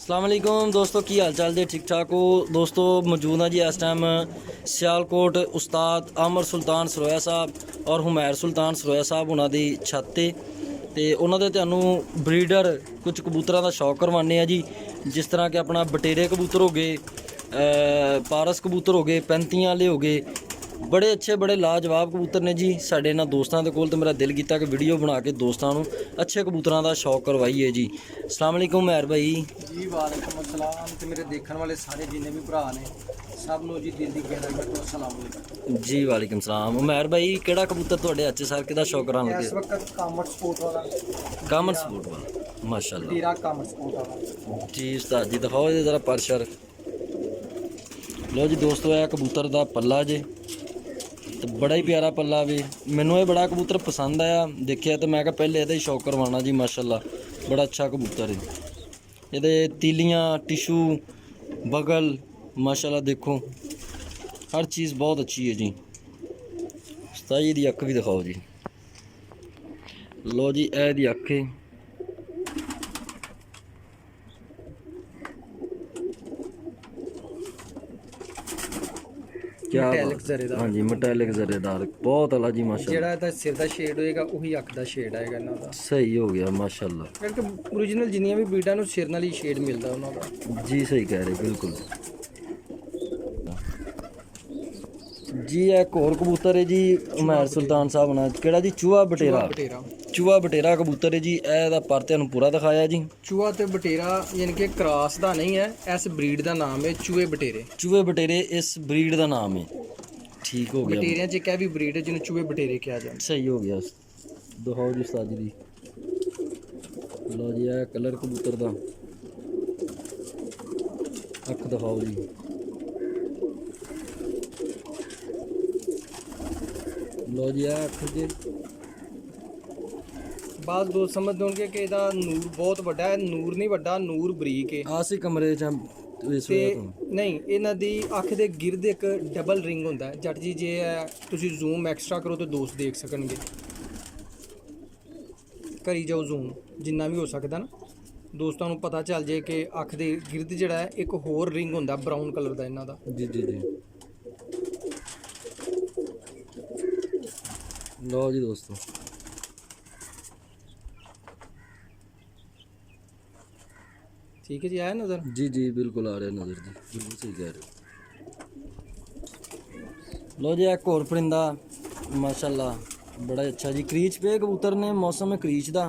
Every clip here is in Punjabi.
अस्सलाम वालेकुम दोस्तों, की हाल चाल जी? ठीक ठाक हो दोस्तों? मौजूद है जी इस टाइम सियालकोट उस्ताद आमर सुल्तान सरोया साहब और हुमैर सुल्तान सरोया साहब उन्होंने छत ते उन्होंने ਤੁਹਾਨੂੰ ब्रीडर कुछ कबूतरों का शौक करवाने हैं जी। जिस तरह के अपना बटेरे कबूतर हो गए, पारस कबूतर हो गए, पैंतियां वाले हो गए, बड़े अच्छे बड़े लाजवाब कबूतर ने जी। साढ़े इन्होंने दोस्तों के कोल तो मेरा दिल किया कि वीडियो बना के दोस्तों को अच्छे कबूतरों का शौक करवाइए जी। अस्सलाम वालेकुम मैर भाई जी। वालेकुम अस्सलाम। ते मेरे देखने वाले सारे जिन्ने भी भरा ने सब नु जी दिल दी गहराई तो अस्सलाम वालेकुम जी। वालेकुम सलाम। मैर भाई केड़ा कबूतर तुहाडे अच्छे सर किदा शौक करान इस लगे? वक्त कामर्स स्पोर्ट वाला कामन स्पोर्ट वाला माशाल्लाह तेरा कामर्स स्पोर्ट वाला जी। उस्ताद जी दिखाओ ये जरा परशर। लो जी दोस्तों, यह कबूतर दा पल्ला जे तो बड़ा ही प्यारा पल्ला वे। मैनू ये बड़ा कबूतर पसंद आया, देखिया तो मैं कहा पहले ਇਹਦਾ ਹੀ शौक करवाना जी। माशाल्लाह बड़ा अच्छा कबूतर है। ਇਹਦੇ तीलियां टिशू बगल माशाल्लाह देखो हर चीज़ बहुत अच्छी है जी। उस्ताद जी दी अख भी दिखाओ जी। लो जी ए दी अख है। क्या Metallic ਜ਼ਰੇਦਾਰ। हाँ जी, metallic ਜ਼ਰੇਦਾਰ बहुत अला जी माशाल्लाह। ਜਿਹੜਾ ਇਹਦਾ ਸਿਰ ਦਾ ਸ਼ੇਡ ਹੋਏਗਾ ਉਹੀ ਅੱਖ ਦਾ ਸ਼ੇਡ ਆਏਗਾ ਇਹਨਾਂ ਦਾ। सही हो गया माशाल्लाह। ਕਿਉਂਕਿ ओरिजिनल ਜਿੰਨੀਆਂ ਵੀ ਬਰੀਡਾਂ ਨੂੰ ਸਿਰ ਨਾਲ ਹੀ ਸ਼ੇਡ ਮਿਲਦਾ ਉਹਨਾਂ ਦਾ। जी सही कह रहे बिल्कुल जी। एक और कबूतर है जी उमैर सुल्तान साहब ना केड़ा जी चूहा बटेरा। ਬਟੇਰਾ चूहा बटेरा कबूतर है जी। ਇਹਦਾ ਪਰ ਤੁਹਾਨੂੰ ਪੂਰਾ ਦਿਖਾਇਆ ਜੀ। ਚੂਹਾ ਤੇ ਬਟੇਰਾ ਯਾਨੀ ਕਿ ਕ੍ਰਾਸ ਦਾ ਨਹੀਂ ਹੈ, ਇਸ ਬਰੀਡ ਦਾ ਨਾਮ ਹੈ ਚੂਹੇ ਬਟੇਰੇ। चूहे बटेरे इस ब्रीड ਦਾ ਨਾਮ ਹੈ। ठीक हो गया, ਬਟੇਰਿਆਂ 'ਚ ਇੱਕ ਇਹ ਵੀ ਬਰੀਡ ਹੈ ਜਿਹਨੂੰ ਚੂਹੇ ਬਟੇਰੇ ਕਿਹਾ ਜਾਂਦਾ। सही हो गया। ਦਿਖਾਓ ਜੀ ਉਸਤਾਦ ਜੀ ਦੀ। ਲਓ ਜੀ ਇਹ ਕਲਰ ਕਬੂਤਰ ਦਾ ਅੱਖ ਦਿਖਾਓ ਜੀ। ਲਓ ਜੀ ਇਹ ਅੱਖ ਜੀ। ਬਾਅਦ ਦੋਸਤ ਸਮਝਦੇ ਹੋਣਗੇ ਕਿ ਇਹਦਾ ਨੂਰ ਬਹੁਤ ਵੱਡਾ ਹੈ। ਨੂਰ ਨਹੀਂ ਵੱਡਾ, ਨੂਰ ਬਰੀਕ ਹੈ। ਆਸੀ ਕਮਰੇ ਚ ਇਸ ਤੇ ਵੇਲੇ ਨਹੀਂ, ਇਹਨਾਂ ਦੀ ਅੱਖ ਦੇ ਗਿਰਦ ਇੱਕ ਡਬਲ ਰਿੰਗ ਹੁੰਦਾ ਹੈ। ਜੱਟ ਜੀ ਜੇ ਤੁਸੀਂ ਜ਼ੂਮ ਐਕਸਟਰਾ ਕਰੋ ਤਾਂ ਦੋਸਤ ਦੇਖ ਸਕਣਗੇ। ਕਰੀ ਜਾਓ ਜ਼ੂਮ ਜਿੰਨਾ ਵੀ ਹੋ ਸਕਦਾ ਨਾ, ਦੋਸਤਾਂ ਨੂੰ ਪਤਾ ਚੱਲ ਜੇ ਕਿ ਅੱਖ ਦੇ ਗਿਰਦ ਜਿਹੜਾ ਹੈ ਇੱਕ ਹੋਰ ਰਿੰਗ ਹੁੰਦਾ ਬਰਾਊਨ ਕਲਰ ਦਾ ਇਹਨਾਂ ਦਾ। ਜੀ ਜੀ ਜੀ। ਲਓ ਜੀ ਦੋਸਤੋ, ठीक है जी, आया नज़र? जी जी बिल्कुल आ रहा है नज़र जी, बिल्कुल सही कह रहे हो। लो जी एक और परिंदा माशाल्लाह बड़ा अच्छा जी। क्रीच पे कबूतर ने मौसम है क्रीच दा।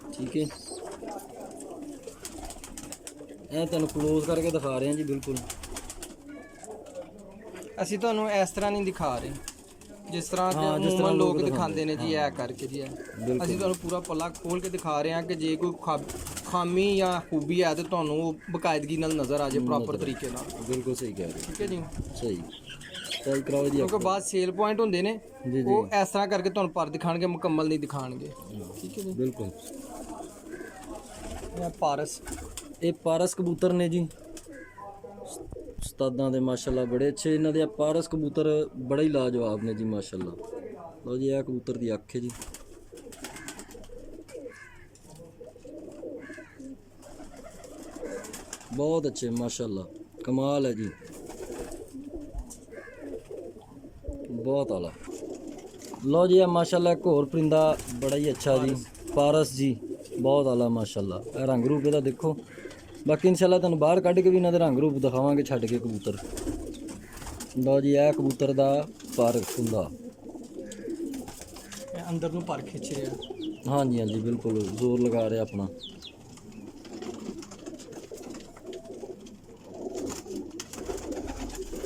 ठीक है, ਇਹ ਤੁਹਾਨੂੰ क्लोज करके दिखा रहे हैं जी। बिल्कुल ਅਸੀਂ ਤੁਹਾਨੂੰ ਇਸ ਤਰ੍ਹਾਂ ਨਹੀਂ ਦਿਖਾ ਰਹੇ ਜਿਸ ਤਰ੍ਹਾਂ ਹਾਂ, ਜਿਸ ਤਰ੍ਹਾਂ ਅਮੂਮਨ ਲੋਕ ਲੋਕ ਦਿਖਾਉਂਦੇ ਨੇ ਜੀ। ਹਾਂ। ਇਹ ਕਰਕੇ ਜੀ ਬਿਲਕੁਲ। ਅਸੀਂ ਤੁਹਾਨੂੰ ਪੂਰਾ ਪੱਲਾ ਖੋਲ ਕੇ ਦਿਖਾ ਰਹੇ ਹਾਂ ਕਿ ਜੇ ਕੋਈ ਖਾਮੀ ਜਾਂ ਖੂਬੀ ਹੈ ਤੇ ਤੁਹਾਨੂੰ ਉਹ ਬਕਾਇਦਗੀ ਨਾਲ ਨਜ਼ਰ ਆ ਜਾਏ ਪ੍ਰੋਪਰ ਤਰੀਕੇ ਨਾਲ। बिल्कुल सही कह रहे ਠੀਕ ਹੈ ਜੀ, हो, सही सही कराओ जी। ਕਿਉਂਕਿ ਬਾਅਦ ਸੇਲ ਪੁਆਇੰਟ ਹੁੰਦੇ ਨੇ ਜੀ ਜੀ ਉਹ ਇਸ ਤਰ੍ਹਾਂ ਕਰਕੇ ਤੁਹਾਨੂੰ ਪਰ ਦਿਖਾਣਗੇ, ਮੁਕੰਮਲ ਨਹੀਂ ਦਿਖਾਣਗੇ। ਠੀਕ ਹੈ ਜੀ। बिल्कुल। ਇਹ ਪਾਰਸ ਇਹ ਪਾਰਸ ਕਬੂਤਰ ਨੇ ਜੀ ਉਸਤਾਦਾਂ ਦੇ ਮਾਸ਼ਾਅੱਲਾ ਬੜੇ ਅੱਛੇ। ਇਹਨਾਂ ਦੇ ਪਾਰਸ ਕਬੂਤਰ ਬੜਾ ਹੀ ਲਾਜਵਾਬ ਨੇ ਜੀ ਮਾਸ਼ਾਅੱਲਾ। ਲਓ ਜੀ ਇਹ ਕਬੂਤਰ ਦੀ ਅੱਖ ਹੈ ਜੀ। बहुत अच्छे माशाल्लाह, कमाल है जी, बहुत आला। लो जी माशाल्लाह एक और परिंदा बड़ा ही अच्छा जी, पारस जी बहुत आला माशाल्लाह। रंग रूप ਇਹਦਾ देखो। बाकी इंशाल्लाह ਤੁਹਾਨੂੰ ਬਾਹਰ ਕੱਢ ਕੇ ਵੀ ਇਹਨਾਂ ਦੇ ਰੰਗ ਰੂਪ ਦਿਖਾਵਾਂਗੇ ਛੱਡ ਕੇ ਕਬੂਤਰ। ਲਓ ਜੀ ਇਹ ਕਬੂਤਰ ਦਾ ਪਰ ਹੁੰਦਾ ਇਹ ਅੰਦਰ ਨੂੰ ਪਰ ਖਿੱਚ ਰਿਹਾ। हाँ जी हाँ जी बिल्कुल जोर लगा रहे अपना।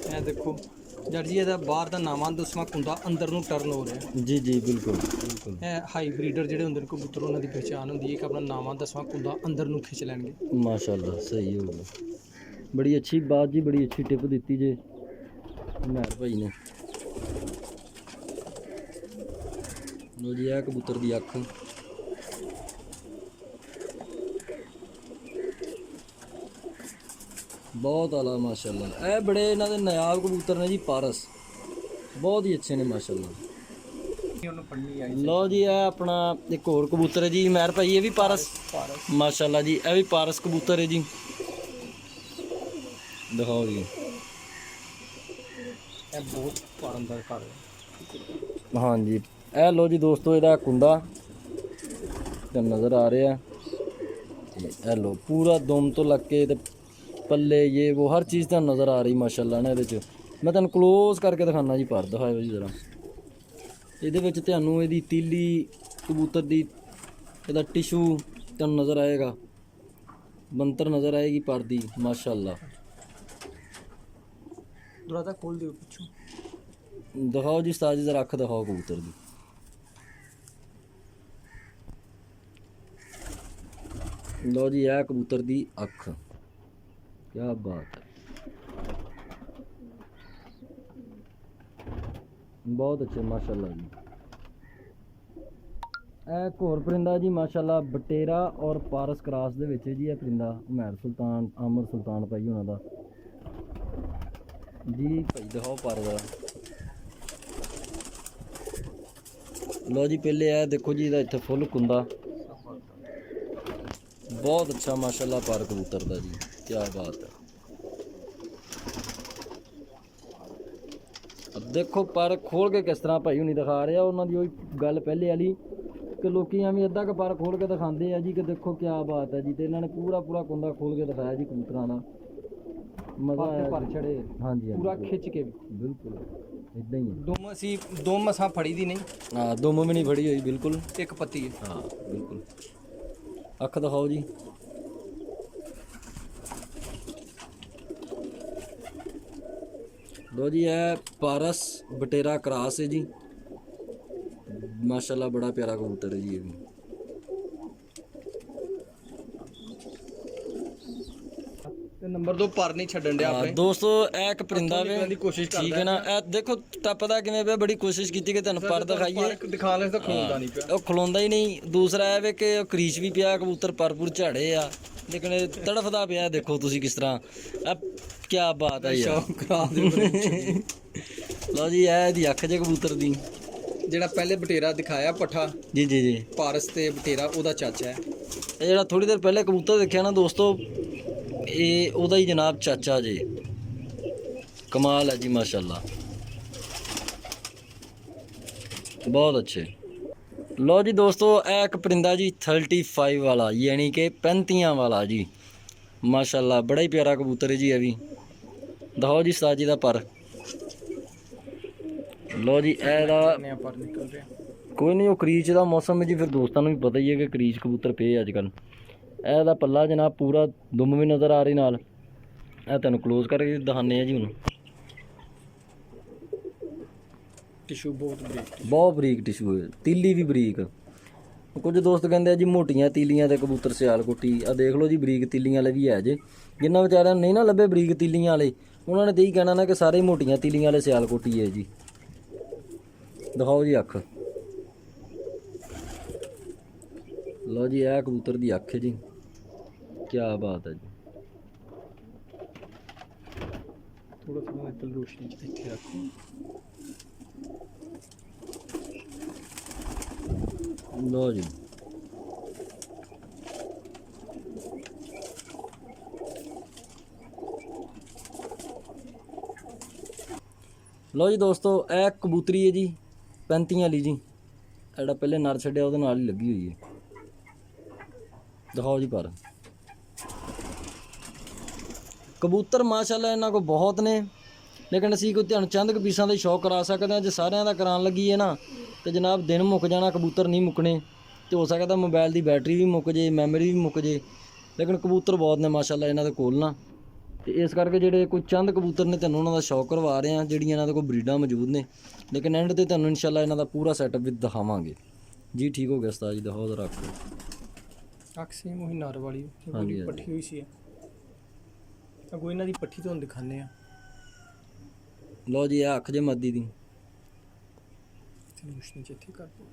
ਇਹ ਦੇਖੋ ਜੱਟ ਜੀ, ਇਹਦਾ ਬਾਹਰ ਦਾ ਨਾਮਾਂ 10ਵਾਂ ਕੁੰਦਾ ਅੰਦਰ ਨੂੰ ਟਰਨ ਹੋ ਰਿਹਾ। जी जी बिल्कुल बिल्कुल ਇਹ ਹਾਈ ਬਰੀਡਰ ਜਿਹੜੇ ਹੁੰਦੇ ਨੇ ਕਬੂਤਰ, ਉਹਨਾਂ ਦੀ ਪਹਿਚਾਣ ਹੁੰਦੀ ਹੈ ਕਿ ਆਪਣਾ ਨਾਮਾਂ 10ਵਾਂ ਕੁੰਦਾ ਅੰਦਰ ਨੂੰ ਖਿੱਚ ਲੈਣਗੇ। माशाल्लाह सही हो गया। बड़ी अच्छी बात जी, बड़ी अच्छी टिप दी जे मैर भाई ने। लो जी है कबूतर की अख बहुत आला माशाल्लाह। ए बड़े इन्हों के नायाब कबूतर ने जी पारस, बहुत ही अच्छे ने माशाल्लाह। ਉਹਨੂੰ ਪੜਨੀ ਆਈ ਲਓ ਜੀ ਇਹ ਆਪਣਾ ਇੱਕ ਹੋਰ ਕਬੂਤਰ ਹੈ ਜੀ ਮੈਰ ਭਾਈ, ਇਹ ਵੀ ਪਾਰਸ ਪਾਰਸ। ਮਾਸ਼ਾਅੱਲਾ ਜੀ, ਇਹ ਵੀ ਪਾਰਸ ਕਬੂਤਰ ਹੈ ਜੀ। ਦਿਖਾਓ ਜੀ। ਇਹ ਬਹੁਤ ਫਾਰਮ ਦਾ ਘਰ ਹੈ। ਹਾਂਜੀ ਇਹ ਲਓ ਜੀ ਦੋਸਤੋ, ਇਹਦਾ ਕੁੰਦਾ ਤੇ ਨਜ਼ਰ ਆ ਰਿਹਾ ਤੇ ਇਹ ਲਓ ਪੂਰਾ ਦਮ ਤੋਂ ਲੱਗ ਕੇ ਤੇ ਪੱਲੇ ਇਹ ਉਹ ਹਰ ਚੀਜ਼ ਤਾਂ ਨਜ਼ਰ ਆ ਰਹੀ ਮਾਸ਼ਾਅੱਲਾ ਨਾ ਇਹਦੇ 'ਚ। ਮੈਂ ਤੁਹਾਨੂੰ ਕਲੋਜ਼ ਕਰਕੇ ਦਿਖਾਣਾ ਜੀ, ਪਰ ਦਿਖਾਇਓ ਜੀ ਜ਼ਰਾ। ਇਹਦੇ ਵਿੱਚ ਤੁਹਾਨੂੰ ਇਹਦੀ ਤੀਲੀ ਕਬੂਤਰ ਦੀ ਇਹਦਾ ਟਿਸ਼ੂ ਤੁਹਾਨੂੰ ਨਜ਼ਰ ਆਏਗਾ, ਬੰਤਰ ਨਜ਼ਰ ਆਏਗੀ ਪਰ ਦੀ ਮਾਸ਼ਾਅੱਲਾ। ਦਰਵਾਜ਼ਾ ਖੋਲ ਦਿਓ ਪਿੱਛੋਂ। ਦਿਖਾਓ ਜੀ ਉਸਤਾਦ ਜੀ, ਜ਼ਰਾ ਅੱਖ ਦਿਖਾਓ ਕਬੂਤਰ ਦੀ। ਲਓ ਜੀ ਇਹ ਕਬੂਤਰ ਦੀ ਅੱਖ, ਕਿਆ ਬਾਤ ਹੈ, ਬਹੁਤ ਅੱਛੇ ਮਾਸ਼ਾਅੱਲਾ ਜੀ। ਇਹ ਇੱਕ ਹੋਰ ਪਰਿੰਦਾ ਜੀ ਮਾਸ਼ਾਅੱਲਾ, ਬਟੇਰਾ ਔਰ ਪਾਰਸ ਕਰਾਸ ਦੇ ਵਿੱਚ ਜੀ। ਇਹ ਪਰਿੰਦਾ ਹੁਮੈਰ ਸੁਲਤਾਨ ਆਮਰ ਸੁਲਤਾਨ ਭਾਈ ਉਹਨਾਂ ਦਾ ਜੀ। ਭਾਈ ਦਿਖਾਓ ਪਰ ਦਾ। ਲਓ ਜੀ ਪਹਿਲੇ ਇਹ ਦੇਖੋ ਜੀ, ਇਹਦਾ ਇੱਥੇ ਫੁੱਲ ਕੁੰਦਾ, ਬਹੁਤ ਅੱਛਾ ਮਾਸ਼ਾਅੱਲਾ ਪਰ ਕਬੂਤਰ ਦਾ ਜੀ, ਕਿਆ ਬਾਤ ਹੈ। अब देखो पर खोल के किस तरह भाई हुनी दिखा रहे, उन्होंने वही गल पहले वाली कि लोग एवं अद्धा क पर खोल के दिखाते हैं जी कि देखो क्या बात है जी। तो इन्होंने पूरा पूरा कुंदा खोल के दिखाया जी कबूतरों का, मज़ा आया पर छड़े। हाँ जी पूरा खिंच के बिल्कुल इदा ही है। दुम असी दुम असां फड़ी दी नहीं। हाँ दुम भी नहीं फड़ी हुई बिल्कुल, एक पत्ती है। हाँ बिल्कुल। अख दिखाओ जी। लो जी है पारस बटेरा क्रास है जी माशाल्लाह, बड़ा प्यारा कबूतर है जी ये भी। ਤੇ ਨੰਬਰ 2 ਪਰ ਨਹੀਂ ਛੱਡਣ ਡਿਆ ਆਪਣੇ ਦੋਸਤੋ। ਇਹ ਇੱਕ ਪਰਿੰਦਾ ਵੇ, ਦੀ ਕੋਸ਼ਿਸ਼ ਕਰਦਾ ਠੀਕ ਹੈ ਨਾ। ਇਹ ਦੇਖੋ ਟੱਪਦਾ ਕਿਵੇਂ ਪਿਆ, ਬੜੀ ਕੋਸ਼ਿਸ਼ ਕੀਤੀ ਕਿ ਤੁਹਾਨੂੰ ਪਰ ਦਿਖਾਈਏ, ਦਿਖਾ ਲੈ ਤਾਂ ਖਲੋਂਦਾ ਨਹੀਂ ਪਿਆ। ਉਹ ਖਲੋਂਦਾ ਹੀ ਨਹੀਂ। ਦੂਸਰਾ ਇਹ ਵੇ ਕਿ ਉਹ ਕਰੀਚ ਵੀ ਪਿਆ, ਕਬੂਤਰ ਪਰਪੂਰ ਝਾੜੇ ਆ, ਲੇਕਿਨ ਇਹ ਤੜਫਦਾ ਪਿਆ। ਦੇਖੋ ਤੁਸੀਂ ਕਿਸ ਤਰ੍ਹਾਂ, ਕੀ ਬਾਤ ਹੈ ਯਾਰ। ਲਓ ਜੀ ਇਹ ਇਹਦੀ ਅੱਖ ਜੇ ਕਬੂਤਰ ਦੀ, ਜਿਹੜਾ ਪਹਿਲੇ ਬਟੇਰਾ ਦਿਖਾਇਆ ਪੱਠਾ ਜੀ ਜੀ ਜੀ, ਪਾਰਸ ਤੇ ਬਟੇਰਾ ਉਹਦਾ ਚਾਚਾ ਹੈ। ਇਹ ਜਿਹੜਾ ਥੋੜੀ ਦੇਰ ਪਹਿਲੇ ਕਬੂਤਰ ਦੇਖਿਆ ਨਾ ਦੋਸਤੋ, ਇਹ ਉਹਦਾ ਹੀ ਜਨਾਬ ਚਾਚਾ ਜੀ। ਕਮਾਲ ਹੈ ਜੀ ਮਾਸ਼ਾਅੱਲਾ, ਬਹੁਤ ਅੱਛੇ। ਲਓ ਜੀ ਦੋਸਤੋ ਇਹ ਇੱਕ ਪਰਿੰਦਾ ਜੀ 35 ਵਾਲਾ, ਯਾਨੀ ਕਿ 35 ਵਾਲਾ ਜੀ ਮਾਸ਼ਾਅੱਲਾ, ਬੜਾ ਹੀ ਪਿਆਰਾ ਕਬੂਤਰ ਹੈ ਜੀ। ਇਹ ਵੀ ਦਿਖਾਓ ਜੀ ਉਸਤਾਦ ਜੀ ਦਾ ਪਰ। ਲਓ ਜੀ ਇਹਦਾ ਪਰ ਨਿਕਲ ਰਿਹਾ ਕੋਈ ਨਹੀਂ, ਉਹ ਕਰੀਚ ਦਾ ਮੌਸਮ ਹੈ ਜੀ, ਫਿਰ ਦੋਸਤਾਂ ਨੂੰ ਵੀ ਪਤਾ ਹੀ ਹੈ ਕਿ ਕਰੀਚ ਕਬੂਤਰ ਪਏ ਅੱਜ ਕੱਲ੍ਹ। ਇਹਦਾ ਪੱਲਾ ਜਨਾਬ ਪੂਰਾ ਦੁਮ ਵੀ ਨਜ਼ਰ ਆ ਰਹੀ ਨਾਲ। ਇਹ ਤੁਹਾਨੂੰ ਕਲੋਜ਼ ਕਰਕੇ ਦਿਖਾਉਂਦੇ ਆ ਜੀ ਹੁਣ। ਟਿਸ਼ੂ ਬਹੁਤ ਬਰੀਕ ਟਿਸ਼ੂ ਹੈ, ਤੀਲੀ ਵੀ ਬਰੀਕ। ਕੁਝ ਦੋਸਤ ਕਹਿੰਦੇ ਆ ਜੀ ਮੋਟੀਆਂ ਤੀਲੀਆਂ ਦੇ ਕਬੂਤਰ ਸਿਆਲਕੋਟੀ, ਆ ਦੇਖ ਲਓ ਜੀ ਬਰੀਕ ਤੀਲੀਆਂ ਵਾਲੇ ਵੀ ਹੈ ਜੇ। ਜਿਨ੍ਹਾਂ ਵਿਚਾਰਿਆਂ ਨੂੰ ਨਹੀਂ ਨਾ ਲੱਭੇ ਬਰੀਕ ਤੀਲੀਆਂ ਵਾਲੇ, ਉਹਨਾਂ ਨੇ ਤਾਂ ਇਹੀ ਕਹਿਣਾ ਨਾ ਕਿ ਸਾਰੇ ਮੋਟੀਆਂ ਤੀਲੀਆਂ ਵਾਲੇ ਸਿਆਲਕੋਟੀ ਹੈ ਜੀ। ਦਿਖਾਓ ਜੀ ਅੱਖ। ਲਓ ਜੀ ਇਹ ਕਬੂਤਰ ਦੀ ਅੱਖ ਹੈ ਜੀ, ਕਿਆ ਬਾਤ ਹੈ ਜੀ। ਥੋੜਾ ਸਮਾਂ ਇੱਥੇ ਰੋਸ਼ਨੀ ਚ ਇੱਥੇ ਰੱਖੋ। ਲਓ ਜੀ ਲਓ ਜੀ ਦੋਸਤੋ ਇਹ ਕਬੂਤਰੀ ਹੈ ਜੀ 35 ਵਾਲੀ ਜੀ, ਜਿਹੜਾ ਪਹਿਲੇ ਨਰ ਛੱਡਿਆ ਉਹਦੇ ਨਾਲ ਹੀ ਲੱਗੀ ਹੋਈ ਹੈ। ਦਿਖਾਓ ਜੀ ਪਰ। ਕਬੂਤਰ ਮਾਸ਼ਾਅੱਲਾ ਇਹਨਾਂ ਕੋਲ ਬਹੁਤ ਨੇ, ਲੇਕਿਨ ਅਸੀਂ ਕੋਈ ਤੁਹਾਨੂੰ ਚੰਦ ਕੁ ਪੀਸਾਂ ਦੇ ਸ਼ੌਕ ਕਰਾ ਸਕਦੇ ਹਾਂ। ਜੇ ਸਾਰਿਆਂ ਦਾ ਕਰਾਉਣ ਲੱਗੀਏ ਨਾ ਤੇ ਜਨਾਬ ਦਿਨ ਮੁੱਕ ਜਾਣਾ, ਕਬੂਤਰ ਨਹੀਂ ਮੁੱਕਣੇ। ਤੇ ਹੋ ਸਕਦਾ ਮੋਬਾਈਲ ਦੀ ਬੈਟਰੀ ਵੀ ਮੁੱਕ ਜੇ, ਮੈਮਰੀ ਵੀ ਮੁੱਕ ਜੇ, ਲੇਕਿਨ ਕਬੂਤਰ ਬਹੁਤ ਨੇ ਮਾਸ਼ਾਅੱਲਾ ਇਹਨਾਂ ਦੇ ਕੋਲ ਨਾ। ਤੇ ਇਸ ਕਰਕੇ ਜਿਹੜੇ ਕੋਈ ਚੰਦ ਕਬੂਤਰ ਨੇ ਤੁਹਾਨੂੰ ਉਹਨਾਂ ਦਾ ਸ਼ੌਕ ਕਰਵਾ ਰਹੇ ਹਾਂ, ਜਿਹੜੀਆਂ ਇਹਨਾਂ ਦੇ ਕੋਲ ਬਰੀਡਾਂ ਮੌਜੂਦ ਨੇ। ਲੇਕਿਨ ਐਂਡ ਤੇ ਤੁਹਾਨੂੰ ਇਨਸ਼ਾਅੱਲਾ ਇਹਨਾਂ ਦਾ ਪੂਰਾ ਸੈਟਅਪ ਵੀ ਦਿਖਾਵਾਂਗੇ ਜੀ। ਠੀਕ ਹੋ ਗਿਆ ਉਸਤਾਦ ਜੀ, ਦਿਖਾਓ ਜ਼ਰਾ ਰੱਖੋ। ਅੱਖ ਸੇਮ ਉਹੀ ਨਰ ਵਾਲੀ ਹਾਂਜੀ, ਪੱਠੀ ਹੋਈ ਸੀ। ਅੱਗੋਂ ਇਹਨਾਂ ਦੀ ਪੱਠੀ ਤੁਹਾਨੂੰ ਦਿਖਾਉਂਦੇ ਆ। ਲਓ ਜੀ ਇਹ ਅੱਖ ਜੇ ਮੱਦੀ ਦੀ। ਰੋਸ਼ਨੀ ਚ ਇੱਥੇ ਕਰ ਦਿਓ।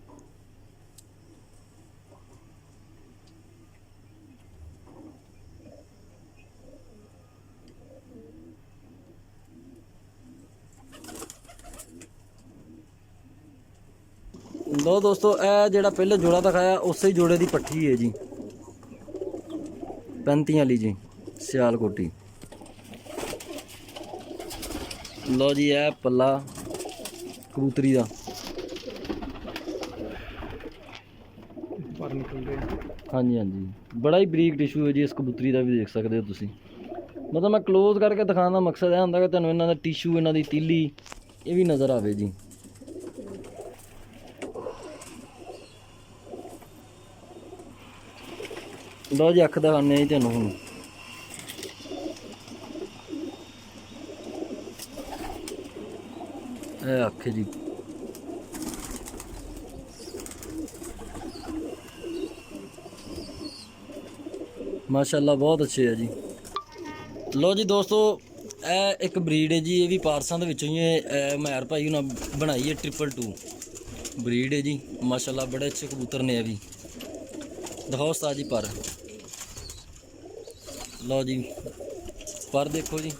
ਲੋ ਦੋਸਤੋ ਇਹ ਜਿਹੜਾ ਪਹਿਲੇ ਜੋੜਾ ਦਿਖਾਇਆ ਉਸੇ ਹੀ ਜੋੜੇ ਦੀ ਪੱਠੀ ਹੈ ਜੀ 35 ਵਾਲੀ ਜੀ ਸਿਆਲਕੋਟੀ। ਲੋ ਜੀ ਇਹ ਪੱਲਾ ਕਬੂਤਰੀ ਦਾ ਪਰ ਨਿਕਲ ਰਿਹਾ। ਹਾਂਜੀ ਹਾਂਜੀ ਬੜਾ ਹੀ ਬਰੀਕ ਟਿਸ਼ੂ ਹੈ ਜੀ ਇਸ ਕਬੂਤਰੀ ਦਾ ਵੀ ਦੇਖ ਸਕਦੇ ਹੋ ਤੁਸੀਂ। ਮਤਲਬ ਮੈਂ ਕਲੋਜ਼ ਕਰਕੇ ਦਿਖਾਉਣ ਦਾ ਮਕਸਦ ਇਹ ਹੁੰਦਾ ਕਿ ਤੁਹਾਨੂੰ ਇਹਨਾਂ ਦਾ ਟਿਸ਼ੂ ਇਹਨਾਂ ਦੀ ਤੀਲੀ ਇਹ ਵੀ ਨਜ਼ਰ ਆਵੇ ਜੀ। ਲਓ ਜੀ ਅੱਖ ਦਿਖਾਉਂਦੇ ਹਾਂ ਜੀ ਤੁਹਾਨੂੰ ਹੁਣ। ਇਹ ਅੱਖ ਜੀ ਮਾਸ਼ਾਅੱਲਾ ਬਹੁਤ ਅੱਛੇ ਹੈ ਜੀ। ਲੋ ਜੀ ਦੋਸਤੋ ਇਹ ਇੱਕ ਬਰੀਡ ਹੈ ਜੀ, ਇਹ ਵੀ ਪਾਰਸਾਂ ਦੇ ਵਿੱਚੋਂ ਹੀ ਹੈ। ਮਹਿਰ ਭਾਈ ਉਹਨਾਂ ਬਣਾਈ ਹੈ 222 ਬਰੀਡ ਹੈ ਜੀ ਮਾਸ਼ਾਅੱਲਾ। ਬੜੇ ਅੱਛੇ ਕਬੂਤਰ ਨੇ ਇਹ ਵੀ। ਦਿਖਾਓ ਉਸਤਾਦ ਜੀ ਪਰ। ਲਓ ਜੀ ਪਰ ਦੇਖੋ ਜੀ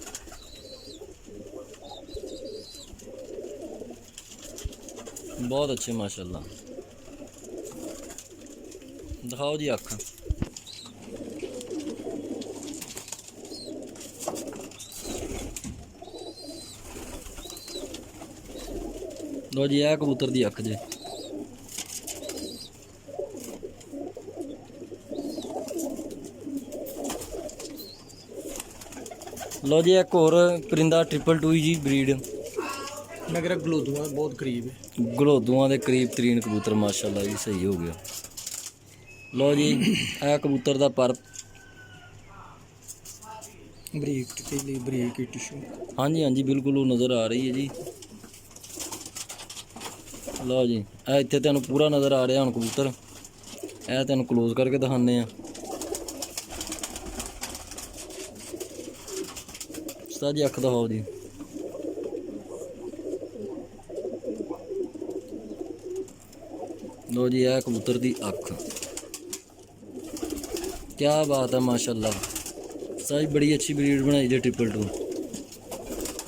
ਬਹੁਤ ਅੱਛੇ ਮਾਸ਼ਾਅੱਲਾ। ਦਿਖਾਓ ਜੀ ਅੱਖ। ਲੋ ਜੀ ਇਹ ਕਬੂਤਰ ਦੀ ਅੱਖ ਜੇ। ਲੋ ਜੀ ਇੱਕ ਹੋਰ ਪਰਿੰਦਾ 222 ਜੀ ਬਰੀਡ ਨਗਰ ਗਲੋਦੂਆਂ ਬਹੁਤ ਕਰੀਬ ਹੈ। ਗਲੋਦੂਆਂ ਦੇ ਕਰੀਬ ਤਰੀਨ ਕਬੂਤਰ ਮਾਸ਼ਾਅੱਲਾ ਜੀ ਸਹੀ ਹੋ ਗਿਆ। ਲੋ ਜੀ ਇਹ ਕਬੂਤਰ ਦਾ ਪਰ ਬਰੀਕ ਤੀਲੀ ਬਰੀਕ ਟਿਸ਼ੂ। ਹਾਂਜੀ ਹਾਂਜੀ ਬਿਲਕੁਲ ਉਹ ਨਜ਼ਰ ਆ ਰਹੀ ਹੈ ਜੀ। ਲਓ ਜੀ ਇਹ ਇੱਥੇ ਤੁਹਾਨੂੰ ਪੂਰਾ ਨਜ਼ਰ ਆ ਰਿਹਾ ਹੁਣ ਕਬੂਤਰ। ਇਹ ਤੁਹਾਨੂੰ ਕਲੋਜ਼ ਕਰਕੇ ਦਿਖਾਉਂਦੇ ਆ। ਉਸਤਾਦ ਜੀ ਅੱਖ ਦਿਖਾਓ ਜੀ। ਲਓ ਜੀ ਇਹ ਕਬੂਤਰ ਦੀ ਅੱਖ ਕਿਆ ਬਾਤ ਹੈ ਮਾਸ਼ਾਅੱਲਾ। ਸਾਰੀ ਬੜੀ ਅੱਛੀ ਬਰੀਡ ਬਣਾਈ ਜੇ 222।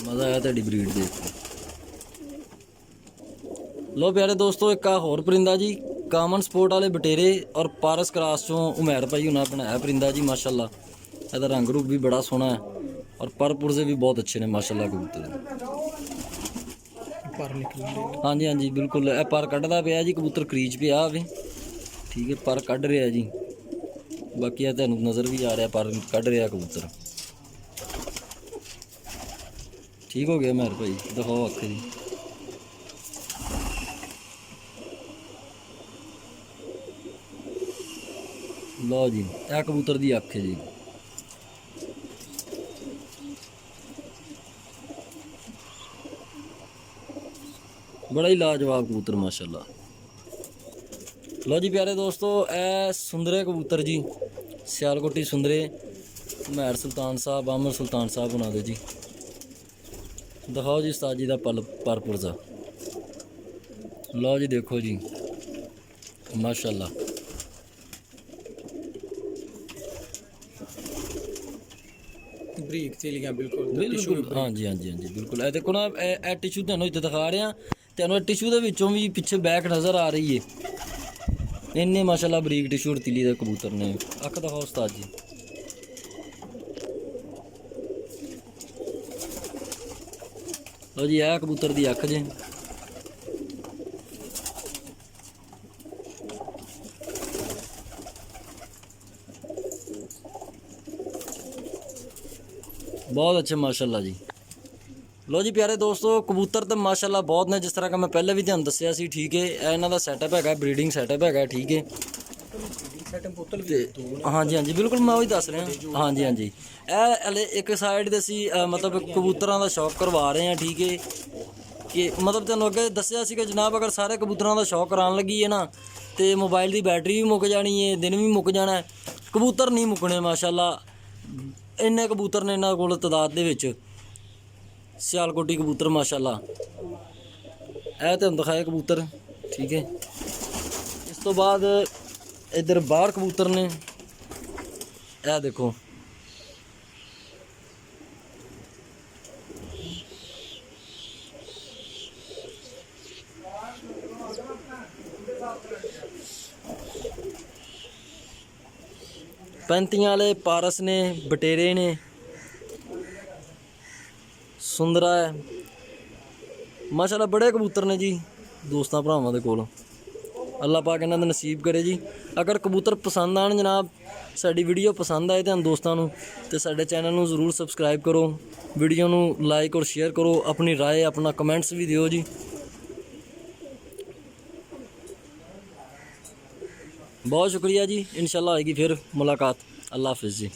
ਮਜ਼ਾ ਆਇਆ ਤੁਹਾਡੀ ਬਰੀਡ ਦੇਖ ਕੇ। ਲੋ ਪਿਆਰੇ ਦੋਸਤੋ ਇੱਕ ਆ ਹੋਰ ਪਰਿੰਦਾ ਜੀ ਕਾਮਨ ਸਪੋਰਟ ਵਾਲੇ ਬਟੇਰੇ ਔਰ ਪਾਰਸ ਕਰਾਸ ਚੋਂ ਉਮੈਰ ਭਾਈ ਉਹਨਾਂ ਬਣਾਇਆ ਪਰਿੰਦਾ ਜੀ ਮਾਸ਼ਾਅੱਲਾ। ਇਹਦਾ ਰੰਗ ਰੂਪ ਵੀ ਬੜਾ ਸੋਹਣਾ ਹੈ ਔਰ ਪਰ ਪੁਰਜ਼ੇ ਵੀ ਬਹੁਤ ਅੱਛੇ ਨੇ ਮਾਸ਼ਾਅੱਲਾ ਕਬੂਤਰ। ਪਰ ਨਿਕਲ ਰਿਹਾ। ਹਾਂਜੀ ਹਾਂਜੀ ਬਿਲਕੁਲ ਇਹ ਪਰ ਕੱਢਦਾ ਪਿਆ ਜੀ ਕਬੂਤਰ ਕਰੀਚ ਪਿਆ ਆਵੇ ਠੀਕ ਹੈ ਪਰ ਕੱਢ ਰਿਹਾ ਜੀ। ਬਾਕੀ ਇਹ ਤੁਹਾਨੂੰ ਨਜ਼ਰ ਵੀ ਆ ਰਿਹਾ ਪਰ ਕੱਢ ਰਿਹਾ ਕਬੂਤਰ। ਠੀਕ ਹੋ ਗਿਆ ਉਮੈਰ ਭਾਈ ਦਿਖਾਓ ਅੱਖ ਜੀ। ਲਓ ਜੀ ਇਹ ਕਬੂਤਰ ਦੀ ਅੱਖ ਹੈ ਜੀ। ਬੜਾ ਹੀ ਲਾਜਵਾਬ ਕਬੂਤਰ ਮਾਸ਼ਾਅੱਲਾ। ਲਓ ਜੀ ਪਿਆਰੇ ਦੋਸਤੋ ਇਹ ਸੁੰਦਰੇ ਕਬੂਤਰ ਜੀ ਸਿਆਲਕੋਟੀ ਸੁੰਦਰੇ ਮਹਿਰ ਸੁਲਤਾਨ ਸਾਹਿਬ ਆਮਰ ਸੁਲਤਾਨ ਸਾਹਿਬ ਬਣਾ ਦੇ ਜੀ। ਦਿਖਾਓ ਜੀ ਉਸਤਾਦ ਜੀ ਦਾ ਪਰ ਪੁਰਜ਼ਾ। ਲਓ ਜੀ ਦੇਖੋ ਜੀ ਮਾਸ਼ਾਅੱਲਾ। ਬਰੀਕ ਤੀਲੀਆਂ ਬਿਲਕੁਲ ਬਿਲਕੁਲ ਹਾਂਜੀ ਹਾਂਜੀ ਹਾਂਜੀ ਬਿਲਕੁਲ। ਇਹ ਦੇਖੋ ਨਾ ਇਹ ਟਿਸ਼ੂ ਤੁਹਾਨੂੰ ਇੱਥੇ ਦਿਖਾ ਰਿਹਾ ਤੁਹਾਨੂੰ। ਇਹ ਟਿਸ਼ੂ ਦੇ ਵਿੱਚੋਂ ਵੀ ਪਿੱਛੇ ਬੈਕ ਨਜ਼ਰ ਆ ਰਹੀ ਹੈ। ਇੰਨੇ ਮਾਸ਼ਾਅੱਲਾ ਬਰੀਕ ਟਿਸ਼ੂ ਰਤੀਲੀ ਦੇ ਕਬੂਤਰ ਨੇ। ਅੱਖ ਦਿਖਾਓ ਉਸਤਾਦ ਜੀ। ਲਓ ਜੀ ਇਹ ਕਬੂਤਰ ਦੀ ਅੱਖ ਜੇ। बहुत अच्छे माशाल्लाह जी। लो जी प्यारे दोस्तों कबूतर तो माशाल्लाह बहुत ने जिस तरह का मैं पहले भी तुहानू दस्सिया सी ठीक है। इन्हां दा सैटअप हैगा ब्रीडिंग सैटअप हैगा ठीक है। हाँ जी हाँ जी बिल्कुल मैं वही दस रहा। हाँ जी हाँ जी हले एक साइड दे सी मतलब कबूतरां दा शौक करवा रहे हैं ठीक है कि मतलब तुहानू अगे दस्सिया सी कि जनाब अगर सारे कबूतरां दा शौक करान लगी है ना तो मोबाइल की बैटरी भी मुक जानी है दिन भी मुक जाना है। कबूतर नहीं मुकने माशाल्लाह इन्ने कबूतर ने इन्हां कोल तादाद दे विच सियालकोटी कबूतर माशाल्लाह। ਇਹ ਤੁਹਾਨੂੰ ਦਿਖਾਏ कबूतर ठीक है। इस तो बाद इधर बाहर कबूतर ने ਇਹ देखो पैंतियां वाले पारस ने, बटेरे ने, सुंदरा है, माशाल्लाह बड़े कबूतर ने जी दोस्तों भरावां दे कोल। अल्लाह पाक इन्हां दे नसीब करे जी। अगर कबूतर पसंद आन जनाब, साडी वीडियो पसंद आए तो दोस्तों नूं ते साडे चैनल नूं ज़रूर सबसक्राइब करो, वीडियो नूं लाइक और शेयर करो, अपनी राय अपना कमेंट्स भी दिओ जी। बहुत शुक्रिया जी, इंशाल्लाह होएगी फिर मुलाकात। अल्लाह हाफिज़ जी।